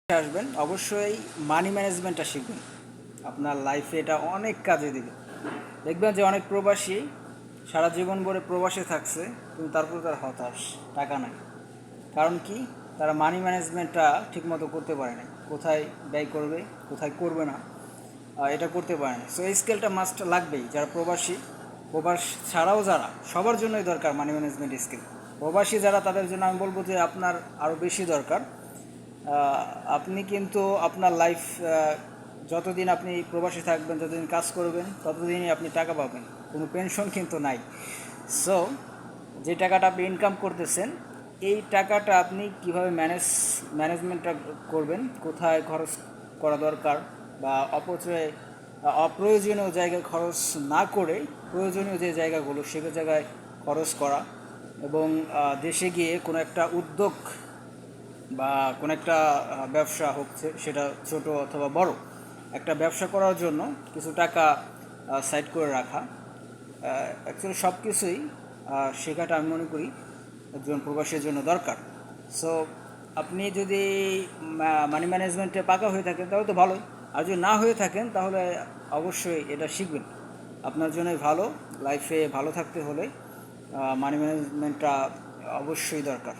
আসবেন অবশ্যই মানি ম্যানেজমেন্টটা শিখবেন। আপনার লাইফে এটা অনেক কাজে দিবে। দেখবেন যে অনেক প্রবাসী সারা জীবন ভরে প্রবাসে থাকছে, কিন্তু তারপর তার হতাশ, টাকা নাই। কারণ কি? তারা মানি ম্যানেজমেন্টটা ঠিকমতো করতে পারে না, কোথায় ব্যয় করবে, কোথায় করবে না, এটা করতে পারে না। সো এই স্কিলটা মাস্ট লাগবেই। যারা প্রবাসী, প্রবাস ছাড়াও যারা, সবার জন্যই দরকার মানি ম্যানেজমেন্ট স্কিল। প্রবাসী যারা, তাদের জন্য আমি বলবো যে আপনার আরও বেশি দরকার। আপনি কিন্তু আপনার লাইফ, যতদিন আপনি প্রবাসী থাকবেন, যতদিন কাজ করবেন, ততদিনই আপনি টাকা পাবেন। কোনো পেনশন কিন্তু নাই। সো যে টাকাটা আপনি ইনকাম করতেছেন, এই টাকাটা আপনি কীভাবে ম্যানেজমেন্টটা করবেন, কোথায় খরচ করা দরকার, বা অপ্রয়োজনীয় জায়গায় খরচ না করে প্রয়োজনীয় যে জায়গাগুলো, সেগুলো জায়গায় খরচ করা। এবং দেশে গিয়ে কোনো একটা উদ্যোগ বা কোনো একটা ব্যবসা হচ্ছে, সেটা ছোট অথবা বড়, একটা ব্যবসা করার জন্য কিছু টাকা সাইড করে রাখা। অ্যাকচুয়ালি সব কিছুই শেখাটা আমি মনে করি একজন প্রবাসীর জন্য দরকার। সো আপনি যদি মানি ম্যানেজমেন্টে পাকা হয়ে থাকেন তাহলে তো ভালোই, আর যদি না হয়ে থাকেন তাহলে অবশ্যই এটা শিখবেন। আপনার জন্যই ভালো। লাইফে ভালো থাকতে হলে মানি ম্যানেজমেন্টটা অবশ্যই দরকার।